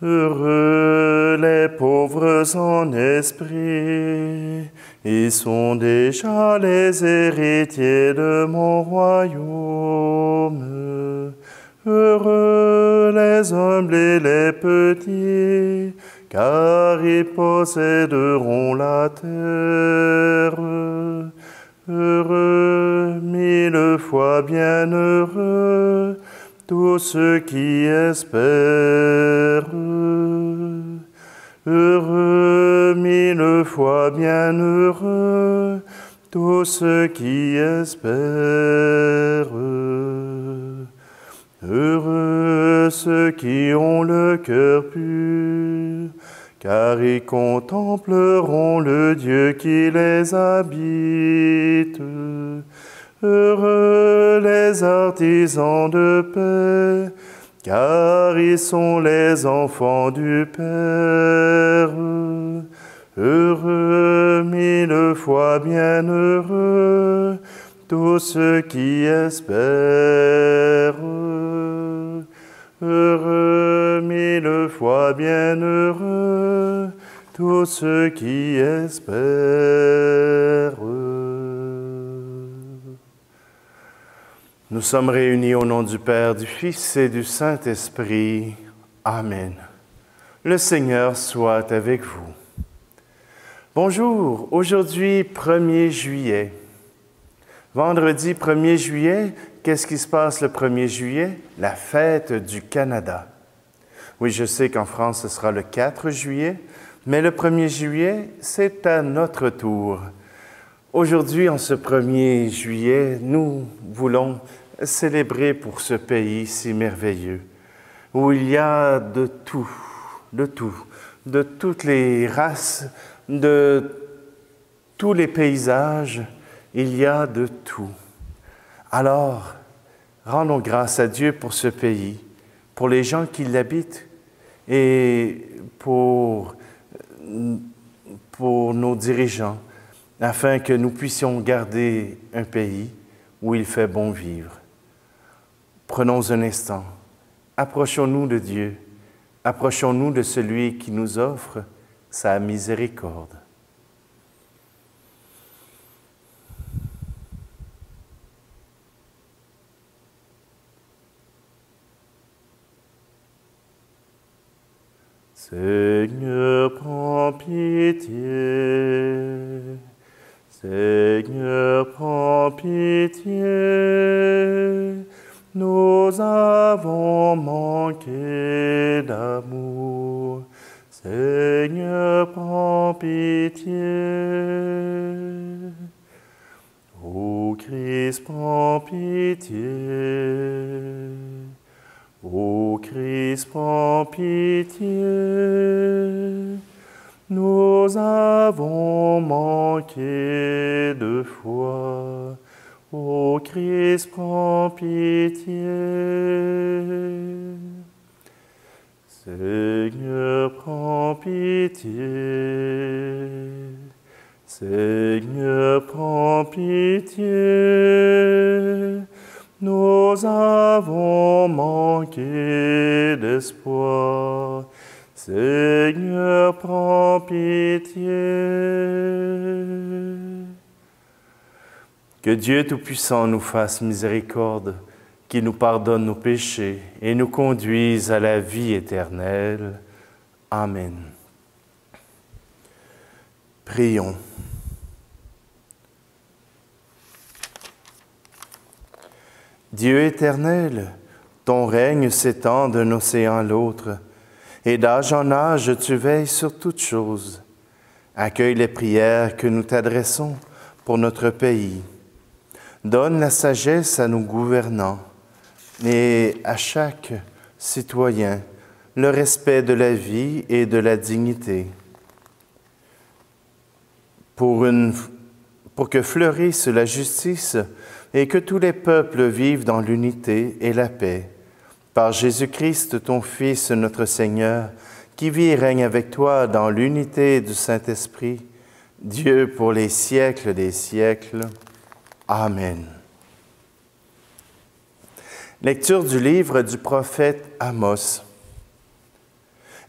Heureux les pauvres en esprit, ils sont déjà les héritiers de mon royaume. Heureux les humbles et les petits, car ils posséderont la terre. Heureux, 1000 fois bienheureux, tous ceux qui espèrent. Heureux, 1000 fois bienheureux, tous ceux qui espèrent. Heureux ceux qui ont le cœur pur, car ils contempleront le Dieu qui les habite. Heureux les artisans de paix, car ils sont les enfants du Père. Heureux, 1000 fois bienheureux, tous ceux qui espèrent. Heureux, 1000 fois bienheureux, tous ceux qui espèrent. Nous sommes réunis au nom du Père, du Fils et du Saint-Esprit. Amen. Le Seigneur soit avec vous. Bonjour, aujourd'hui 1er juillet. Vendredi 1er juillet, qu'est-ce qui se passe le 1er juillet? La fête du Canada. Oui, je sais qu'en France, ce sera le 4 juillet, mais le 1er juillet, c'est à notre tour. Aujourd'hui, en ce 1er juillet, nous voulons célébrer pour ce pays si merveilleux, où il y a de tout, de toutes les races, de tous les paysages, il y a de tout. Alors, rendons grâce à Dieu pour ce pays, pour les gens qui l'habitent et pour nos dirigeants, afin que nous puissions garder un pays où il fait bon vivre. Prenons un instant, approchons-nous de Dieu, approchons-nous de celui qui nous offre sa miséricorde. Seigneur, prends pitié. Seigneur, prends pitié. Nous avons manqué d'amour. Seigneur, prends pitié. Ô Christ, prends pitié. Ô Christ, prends pitié, nous avons manqué de foi. Ô Christ, prends pitié. Seigneur, prends pitié. Seigneur, prends pitié. Nous avons manqué d'espoir. Seigneur, prends pitié. Que Dieu Tout-Puissant nous fasse miséricorde, qu'il nous pardonne nos péchés et nous conduise à la vie éternelle. Amen. Prions. Dieu éternel, ton règne s'étend d'un océan à l'autre, et d'âge en âge tu veilles sur toutes choses. Accueille les prières que nous t'adressons pour notre pays. Donne la sagesse à nos gouvernants et à chaque citoyen le respect de la vie et de la dignité. Pour que fleurisse la justice et que tous les peuples vivent dans l'unité et la paix. Par Jésus-Christ, ton Fils, notre Seigneur, qui vit et règne avec toi dans l'unité du Saint-Esprit, Dieu pour les siècles des siècles. Amen. Lecture du livre du prophète Amos.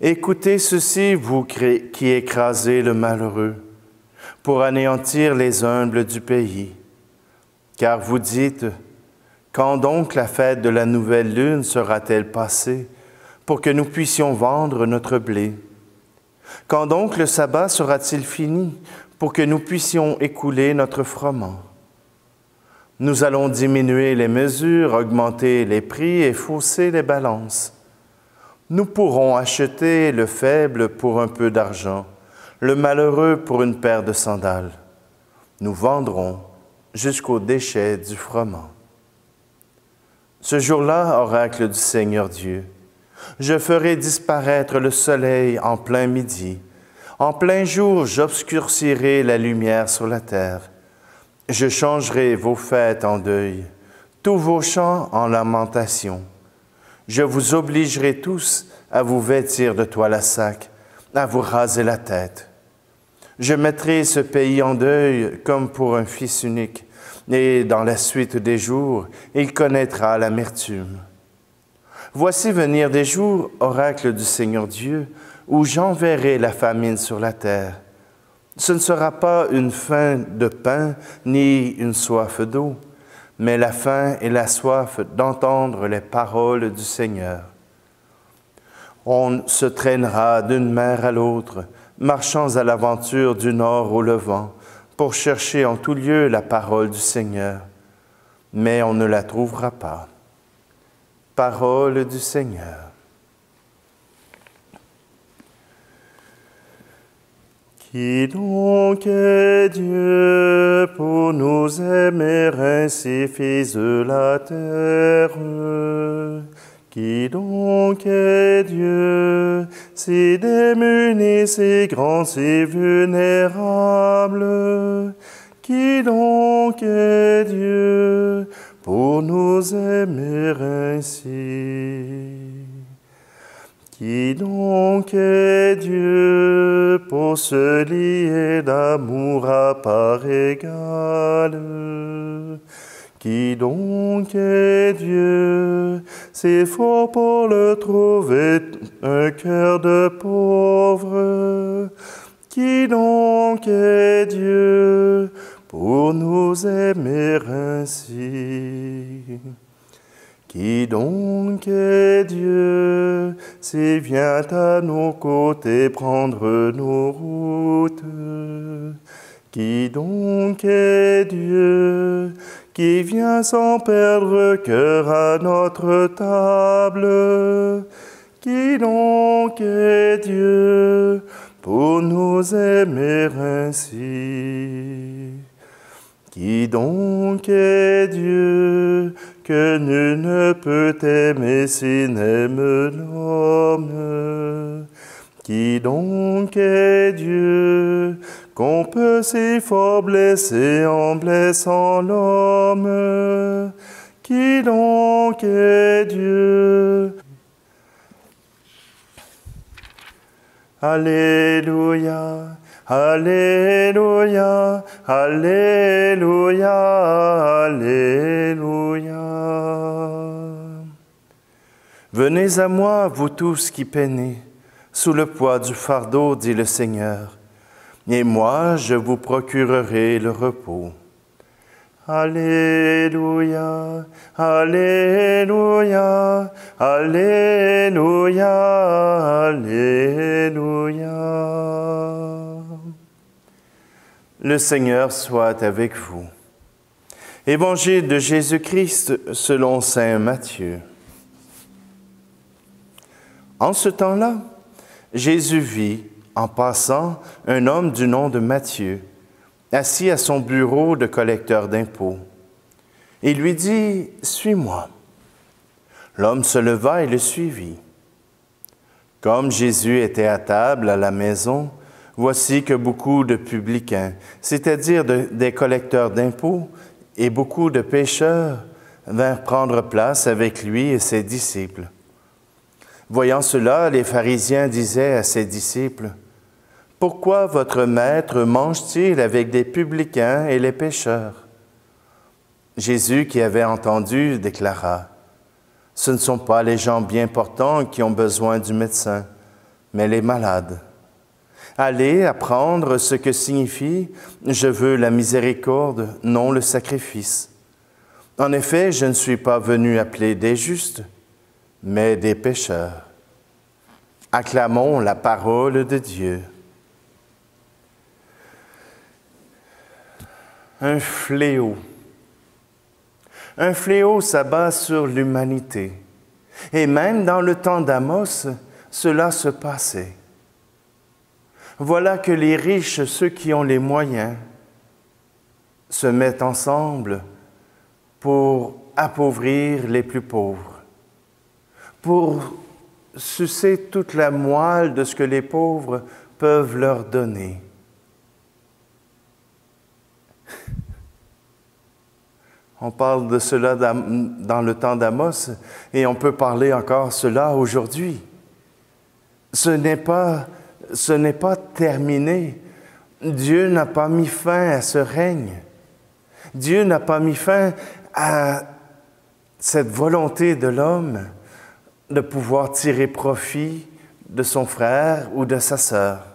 Écoutez ceci, vous qui écrasez le malheureux, pour anéantir les humbles du pays. Car vous dites, quand donc la fête de la nouvelle lune sera-t-elle passée, pour que nous puissions vendre notre blé? Quand donc le sabbat sera-t-il fini, pour que nous puissions écouler notre froment? Nous allons diminuer les mesures, augmenter les prix et fausser les balances. Nous pourrons acheter le faible pour un peu d'argent, le malheureux pour une paire de sandales. Nous vendrons jusqu'aux déchets du froment. Ce jour-là, oracle du Seigneur Dieu, je ferai disparaître le soleil en plein midi. En plein jour, j'obscurcirai la lumière sur la terre. Je changerai vos fêtes en deuil, tous vos chants en lamentation. Je vous obligerai tous à vous vêtir de toile à sac, à vous raser la tête. Je mettrai ce pays en deuil comme pour un fils unique, et dans la suite des jours, il connaîtra l'amertume. Voici venir des jours, oracle du Seigneur Dieu, où j'enverrai la famine sur la terre. Ce ne sera pas une faim de pain, ni une soif d'eau, mais la faim et la soif d'entendre les paroles du Seigneur. On se traînera d'une mer à l'autre, marchant à l'aventure du nord au levant, pour chercher en tout lieu la parole du Seigneur, mais on ne la trouvera pas. Parole du Seigneur. Qui donc est Dieu pour nous aimer ainsi, fils de la terre? Qui donc est Dieu, si démuni, si grand, si vulnérable? Qui donc est Dieu pour nous aimer ainsi? Qui donc est Dieu pour se lier d'amour à part égale? Qui donc est Dieu, c'est fort pour le trouver un cœur de pauvre? Qui donc est Dieu pour nous aimer ainsi? Qui donc est Dieu, s'il vient à nos côtés prendre nos routes? Qui donc est Dieu, qui vient sans perdre cœur à notre table? Qui donc est Dieu pour nous aimer ainsi? Qui donc est Dieu que nul ne peut aimer s'il n'aime l'homme? Qui donc est Dieu qu'on peut si fort blesser en blessant l'homme? Qui donc est Dieu? Alléluia, Alléluia, Alléluia, Alléluia. Venez à moi, vous tous qui peinez, sous le poids du fardeau, dit le Seigneur, et moi je vous procurerai le repos. Alléluia, Alléluia, Alléluia, Alléluia. Le Seigneur soit avec vous. Évangile de Jésus-Christ selon saint Matthieu. En ce temps-là, Jésus vit, en passant, un homme du nom de Matthieu, assis à son bureau de collecteur d'impôts. Il lui dit, « Suis-moi ». L'homme se leva et le suivit. Comme Jésus était à table à la maison, voici que beaucoup de publicains, c'est-à-dire des collecteurs d'impôts, et beaucoup de pécheurs vinrent prendre place avec lui et ses disciples. Voyant cela, les pharisiens disaient à ses disciples, « Pourquoi votre maître mange-t-il avec des publicains et les pécheurs? » Jésus, qui avait entendu, déclara, « Ce ne sont pas les gens bien portants qui ont besoin du médecin, mais les malades. Allez apprendre ce que signifie « Je veux la miséricorde, non le sacrifice ». En effet, je ne suis pas venu appeler des justes, mais des pécheurs. Acclamons la parole de Dieu. Un fléau. Un fléau s'abat sur l'humanité. Et même dans le temps d'Amos, cela se passait. Voilà que les riches, ceux qui ont les moyens, se mettent ensemble pour appauvrir les plus pauvres, pour sucer toute la moelle de ce que les pauvres peuvent leur donner. On parle de cela dans le temps d'Amos et on peut parler encore cela aujourd'hui. Ce n'est pas terminé. Dieu n'a pas mis fin à ce règne. Dieu n'a pas mis fin à cette volonté de l'homme de pouvoir tirer profit de son frère ou de sa sœur.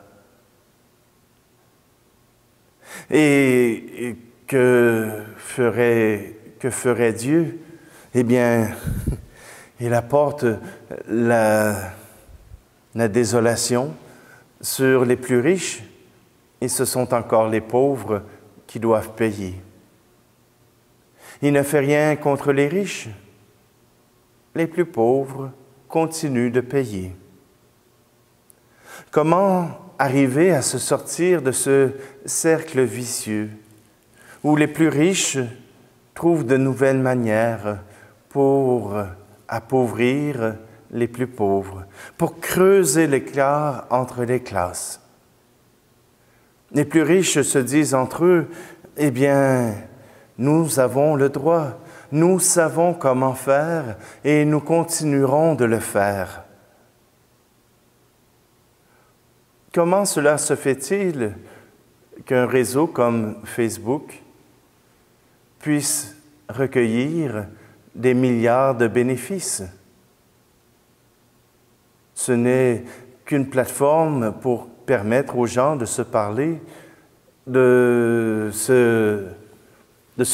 Et que ferait Dieu? Eh bien, il apporte la désolation sur les plus riches et ce sont encore les pauvres qui doivent payer. Il ne fait rien contre les riches. Les plus pauvres continuent de payer. Comment arriver à se sortir de ce cercle vicieux où les plus riches trouvent de nouvelles manières pour appauvrir les plus pauvres, pour creuser l'écart entre les classes? Les plus riches se disent entre eux, « Eh bien, nous avons le droit, nous savons comment faire et nous continuerons de le faire. » Comment cela se fait-il qu'un réseau comme Facebook puisse recueillir des milliards de bénéfices? Ce n'est qu'une plateforme pour permettre aux gens de se parler, de se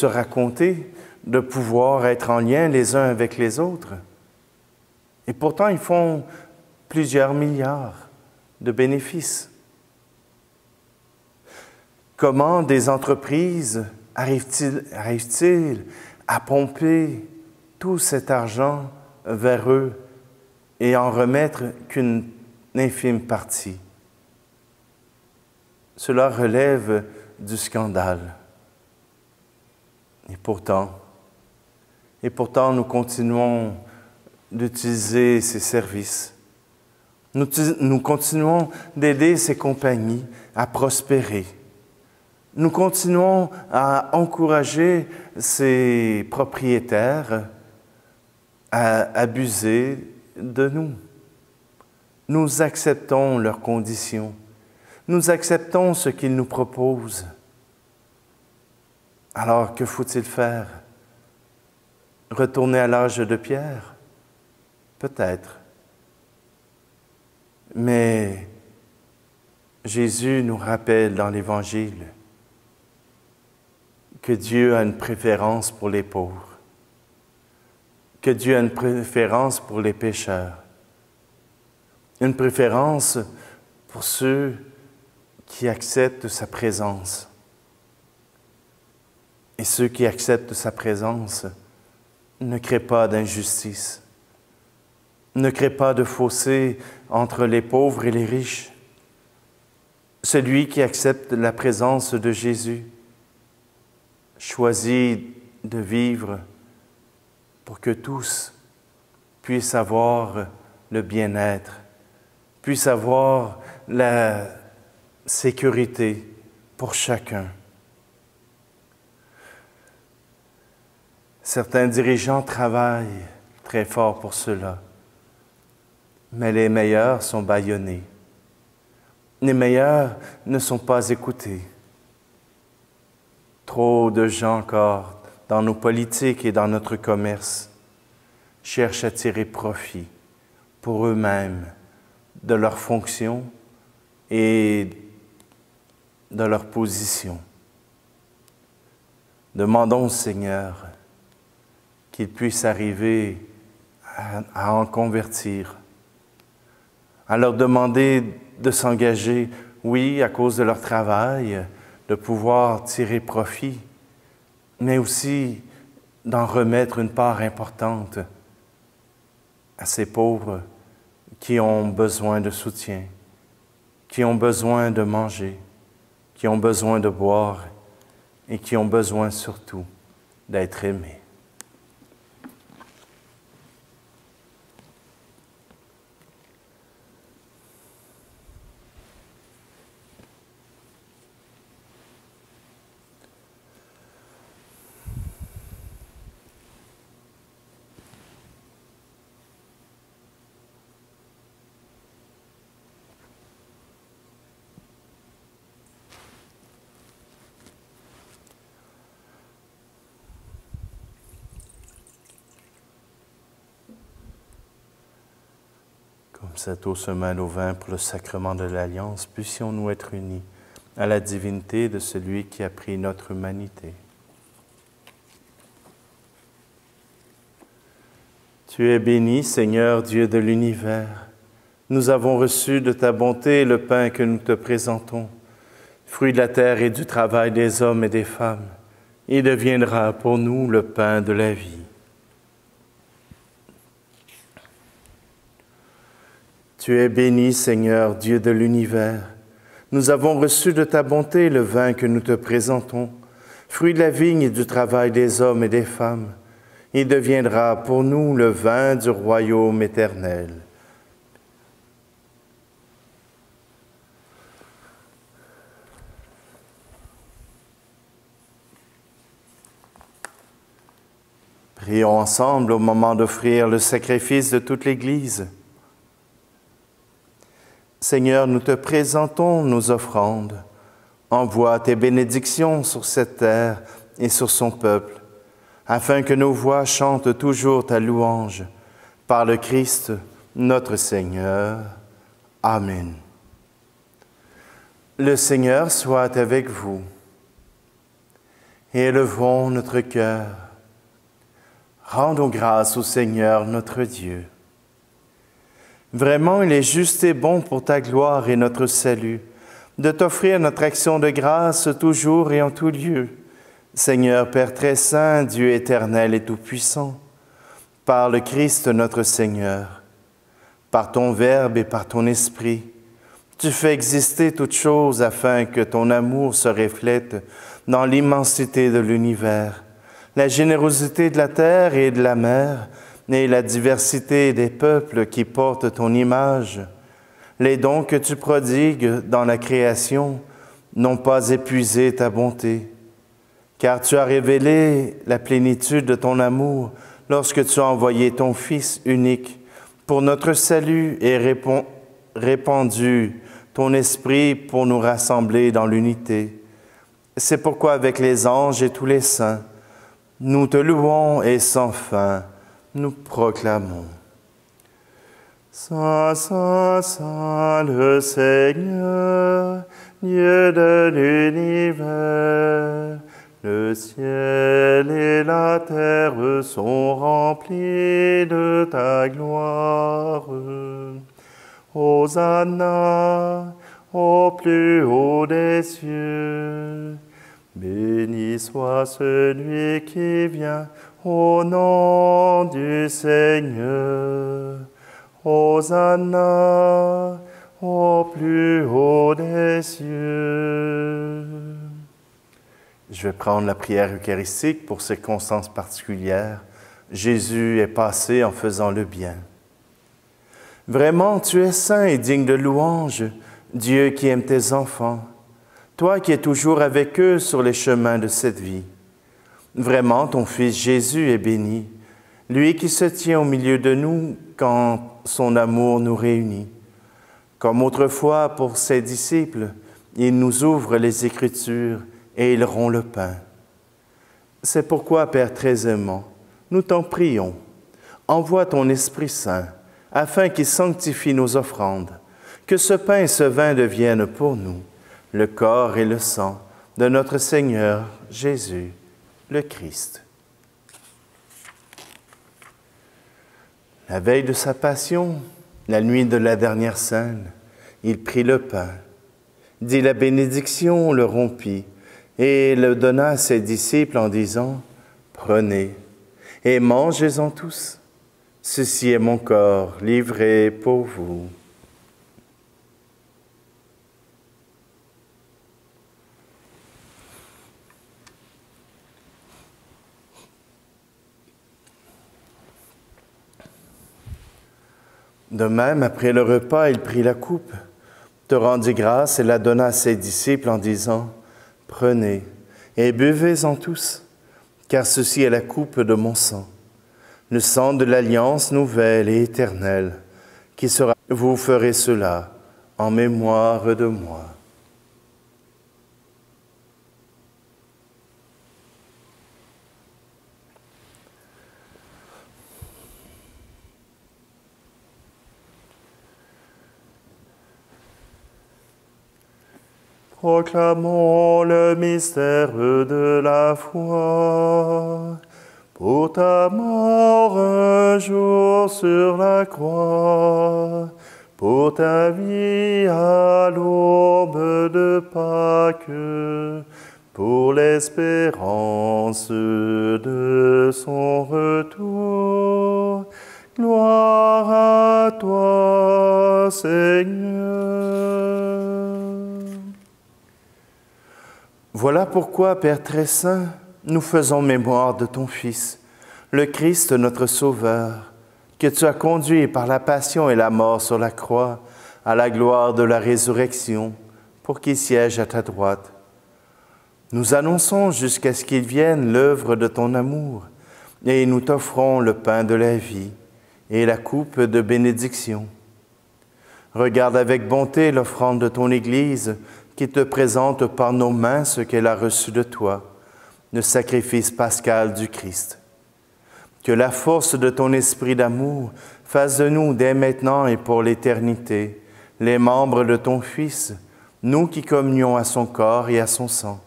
raconter, de pouvoir être en lien les uns avec les autres. Et pourtant, ils font plusieurs milliards de bénéfices. Comment des entreprises arrivent-ils à pomper tout cet argent vers eux et en remettre qu'une infime partie? Cela relève du scandale. Et pourtant, nous continuons d'utiliser ces services. Nous continuons d'aider ces compagnies à prospérer. Nous continuons à encourager ces propriétaires à abuser de nous. Nous acceptons leurs conditions. Nous acceptons ce qu'ils nous proposent. Alors, que faut-il faire? Retourner à l'âge de pierre? Peut-être. Mais Jésus nous rappelle dans l'Évangile que Dieu a une préférence pour les pauvres, que Dieu a une préférence pour les pécheurs, une préférence pour ceux qui acceptent sa présence. Et ceux qui acceptent sa présence ne créent pas d'injustice, ne créent pas de fossé entre les pauvres et les riches. Celui qui accepte la présence de Jésus choisit de vivre pour que tous puissent avoir le bien-être, puissent avoir la sécurité pour chacun. Certains dirigeants travaillent très fort pour cela, mais les meilleurs sont bâillonnés. Les meilleurs ne sont pas écoutés. Trop de gens encore, dans nos politiques et dans notre commerce, cherchent à tirer profit pour eux-mêmes de leur fonction et de leur position. Demandons au Seigneur qu'il puisse arriver à en convertir, à leur demander de s'engager, oui, à cause de leur travail, de pouvoir tirer profit, mais aussi d'en remettre une part importante à ces pauvres qui ont besoin de soutien, qui ont besoin de manger, qui ont besoin de boire et qui ont besoin surtout d'être aimés. Comme cette eau se mêle au vin pour le sacrement de l'Alliance, puissions-nous être unis à la divinité de celui qui a pris notre humanité. Tu es béni, Seigneur, Dieu de l'univers. Nous avons reçu de ta bonté le pain que nous te présentons, fruit de la terre et du travail des hommes et des femmes. Il deviendra pour nous le pain de la vie. Tu es béni, Seigneur, Dieu de l'univers. Nous avons reçu de ta bonté le vin que nous te présentons, fruit de la vigne et du travail des hommes et des femmes. Il deviendra pour nous le vin du royaume éternel. Prions ensemble au moment d'offrir le sacrifice de toute l'Église. Seigneur, nous te présentons nos offrandes. Envoie tes bénédictions sur cette terre et sur son peuple, afin que nos voix chantent toujours ta louange. Par le Christ, notre Seigneur. Amen. Le Seigneur soit avec vous. Et élevons notre cœur. Rendons grâce au Seigneur notre Dieu. Vraiment, il est juste et bon pour ta gloire et notre salut, de t'offrir notre action de grâce toujours et en tout lieu. Seigneur Père très saint, Dieu éternel et tout-puissant, par le Christ notre Seigneur, par ton Verbe et par ton Esprit, tu fais exister toutes choses afin que ton amour se reflète dans l'immensité de l'univers, la générosité de la terre et de la mer, et la diversité des peuples qui portent ton image. Les dons que tu prodigues dans la création n'ont pas épuisé ta bonté, car tu as révélé la plénitude de ton amour lorsque tu as envoyé ton Fils unique pour notre salut et répandu ton Esprit pour nous rassembler dans l'unité. C'est pourquoi avec les anges et tous les saints, nous te louons et sans fin, nous proclamons. Saint, Saint, Saint, le Seigneur, Dieu de l'univers, le ciel et la terre sont remplis de ta gloire. Hosanna au plus haut des cieux. Béni soit celui qui vient au nom du Seigneur. Hosanna au plus haut des cieux. Je vais prendre la prière eucharistique pour circonstances particulières. Jésus est passé en faisant le bien. Vraiment, tu es saint et digne de louange, Dieu qui aime tes enfants, toi qui es toujours avec eux sur les chemins de cette vie. Vraiment, ton Fils Jésus est béni, lui qui se tient au milieu de nous quand son amour nous réunit. Comme autrefois pour ses disciples, il nous ouvre les Écritures et ils rompt le pain. C'est pourquoi, Père très aimant, nous t'en prions, envoie ton Esprit Saint, afin qu'il sanctifie nos offrandes, Que ce pain et ce vin deviennent pour nous le corps et le sang de notre Seigneur Jésus, le Christ. La veille de sa passion, la nuit de la dernière scène, il prit le pain, dit la bénédiction, le rompit et le donna à ses disciples en disant « Prenez et mangez-en tous, ceci est mon corps livré pour vous. » De même, après le repas, il prit la coupe, te rendit grâce et la donna à ses disciples en disant « Prenez et buvez-en tous, car ceci est la coupe de mon sang, le sang de l'alliance nouvelle et éternelle, qui sera... Vous ferez cela en mémoire de moi. » Proclamons le mystère de la foi. Pour ta mort un jour sur la croix, pour ta vie à l'aube de Pâques, pour l'espérance de son retour. Gloire à toi, Seigneur. Voilà pourquoi, Père très saint, nous faisons mémoire de ton Fils, le Christ notre Sauveur, que tu as conduit par la passion et la mort sur la croix à la gloire de la résurrection, pour qu'il siège à ta droite. Nous annonçons jusqu'à ce qu'il vienne l'œuvre de ton amour, et nous t'offrons le pain de la vie et la coupe de bénédiction. Regarde avec bonté l'offrande de ton Église, qui te présente par nos mains ce qu'elle a reçu de toi, le sacrifice pascal du Christ. Que la force de ton esprit d'amour fasse de nous, dès maintenant et pour l'éternité, les membres de ton Fils, nous qui communions à son corps et à son sang.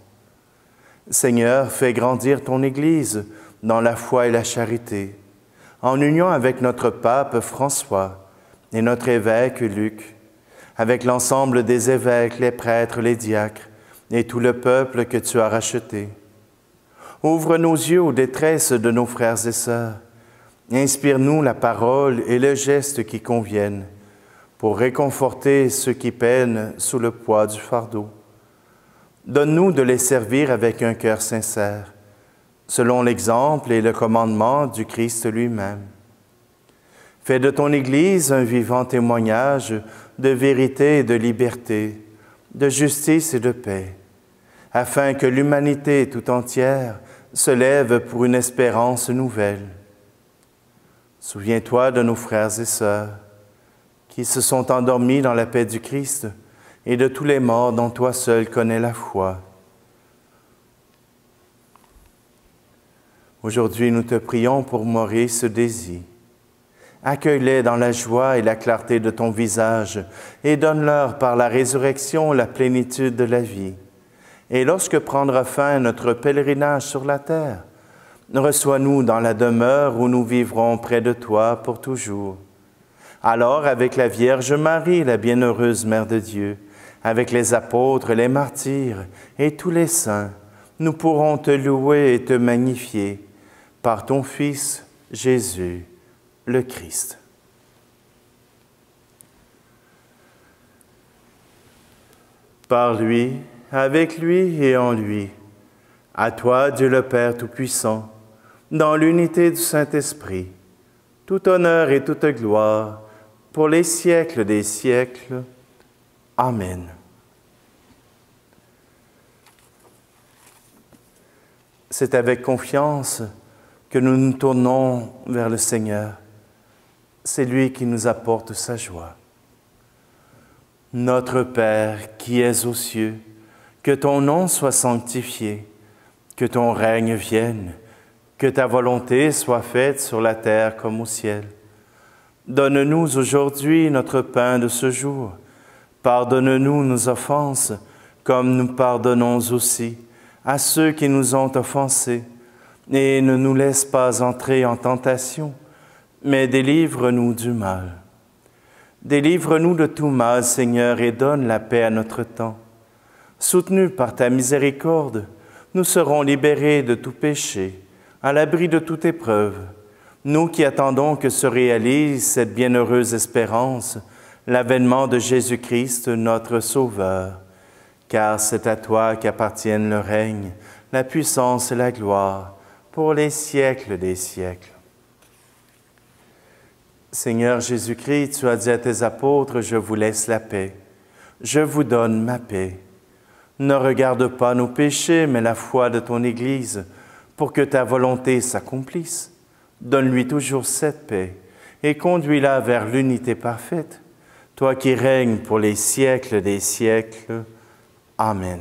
Seigneur, fais grandir ton Église dans la foi et la charité, en union avec notre pape François et notre évêque Luc, avec l'ensemble des évêques, les prêtres, les diacres et tout le peuple que tu as racheté. Ouvre nos yeux aux détresses de nos frères et sœurs. Inspire-nous la parole et le geste qui conviennent pour réconforter ceux qui peinent sous le poids du fardeau. Donne-nous de les servir avec un cœur sincère, selon l'exemple et le commandement du Christ lui-même. Fais de ton Église un vivant témoignage de vérité et de liberté, de justice et de paix, afin que l'humanité tout entière se lève pour une espérance nouvelle. Souviens-toi de nos frères et sœurs qui se sont endormis dans la paix du Christ et de tous les morts dont toi seul connais la foi. Aujourd'hui, nous te prions pour Maurice Désir. Accueille-les dans la joie et la clarté de ton visage et donne-leur par la résurrection la plénitude de la vie. Et lorsque prendra fin notre pèlerinage sur la terre, reçois-nous dans la demeure où nous vivrons près de toi pour toujours. Alors, avec la Vierge Marie, la bienheureuse Mère de Dieu, avec les apôtres, les martyrs et tous les saints, nous pourrons te louer et te magnifier par ton Fils, Jésus, le Christ. Par lui, avec lui et en lui, à toi, Dieu le Père Tout-Puissant, dans l'unité du Saint-Esprit, tout honneur et toute gloire, pour les siècles des siècles. Amen. C'est avec confiance que nous nous tournons vers le Seigneur. C'est lui qui nous apporte sa joie. Notre Père qui es aux cieux, que ton nom soit sanctifié, que ton règne vienne, que ta volonté soit faite sur la terre comme au ciel. Donne-nous aujourd'hui notre pain de ce jour. Pardonne-nous nos offenses, comme nous pardonnons aussi à ceux qui nous ont offensés. Et ne nous laisse pas entrer en tentation, mais délivre-nous du mal. Délivre-nous de tout mal, Seigneur, et donne la paix à notre temps. Soutenus par ta miséricorde, nous serons libérés de tout péché, à l'abri de toute épreuve. Nous qui attendons que se réalise cette bienheureuse espérance, l'avènement de Jésus-Christ, notre Sauveur. Car c'est à toi qu'appartiennent le règne, la puissance et la gloire, pour les siècles des siècles. Seigneur Jésus-Christ, tu as dit à tes apôtres, « Je vous laisse la paix, je vous donne ma paix. » Ne regarde pas nos péchés, mais la foi de ton Église, pour que ta volonté s'accomplisse. Donne-lui toujours cette paix et conduis-la vers l'unité parfaite, toi qui règnes pour les siècles des siècles. Amen.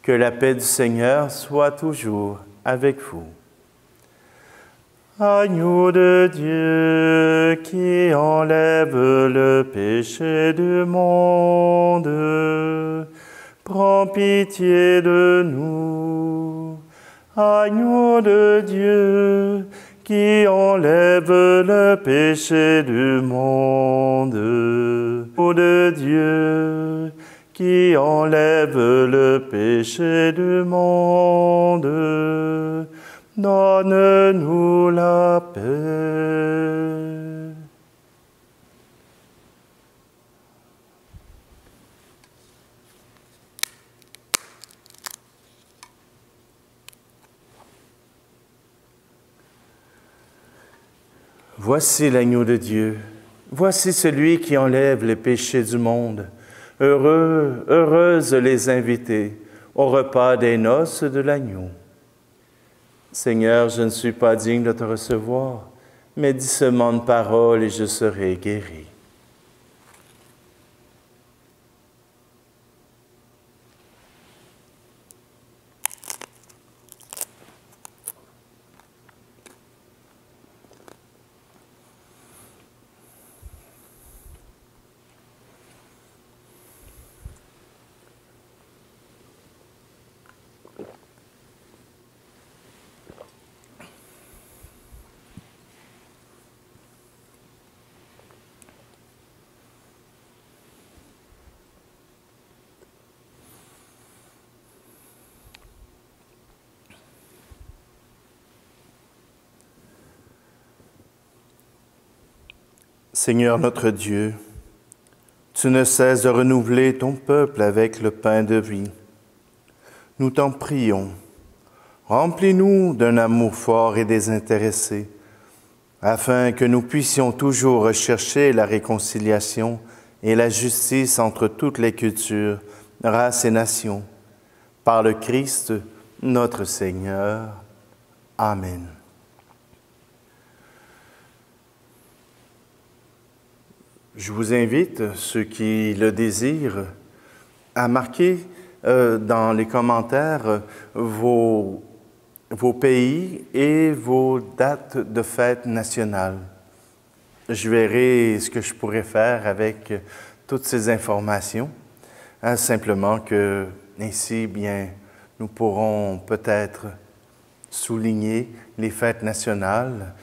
Que la paix du Seigneur soit toujours avec vous. Agneau de Dieu qui enlève le péché du monde, prends pitié de nous. Agneau de Dieu qui enlève le péché du monde. Agneau de Dieu qui enlève le péché du monde. Donne-nous la paix. Voici l'agneau de Dieu, voici celui qui enlève les péchés du monde. Heureux, heureuses les invités au repas des noces de l'agneau. Seigneur, je ne suis pas digne de te recevoir, mais dis seulement une parole et je serai guéri. Seigneur notre Dieu, tu ne cesses de renouveler ton peuple avec le pain de vie. Nous t'en prions, remplis-nous d'un amour fort et désintéressé, afin que nous puissions toujours rechercher la réconciliation et la justice entre toutes les cultures, races et nations. Par le Christ, notre Seigneur. Amen. Je vous invite, ceux qui le désirent, à marquer dans les commentaires vos pays et vos dates de fêtes nationales. Je verrai ce que je pourrais faire avec toutes ces informations, simplement que ainsi, bien, nous pourrons peut-être souligner les fêtes nationales.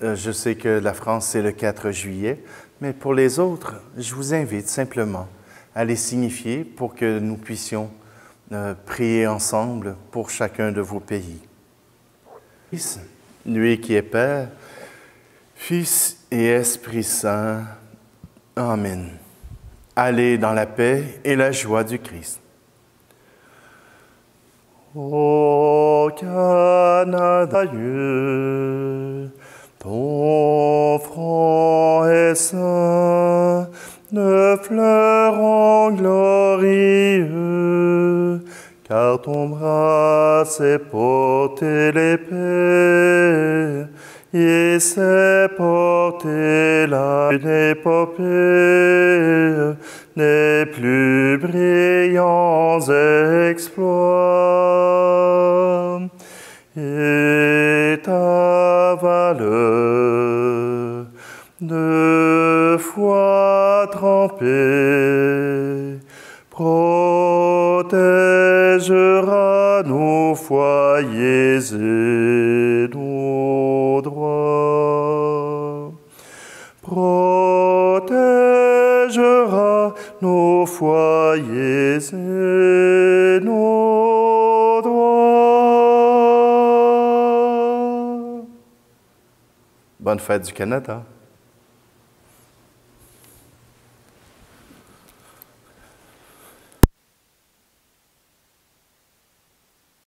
Je sais que la France, c'est le 4 juillet, mais pour les autres, je vous invite simplement à les signifier pour que nous puissions prier ensemble pour chacun de vos pays. Lui qui est Père, Fils et Esprit Saint. Amen. Allez dans la paix et la joie du Christ. Ô Canada, Dieu, ton front est saint, de fleurons glorieux, car ton bras s'est porté l'épée, et s'est porté la épopée des plus brillants exploits. Et ta valeur, de foi trempée protégera nos foyers et nos droits, protégera nos foyers et nos droits. Bonne fête du Canada.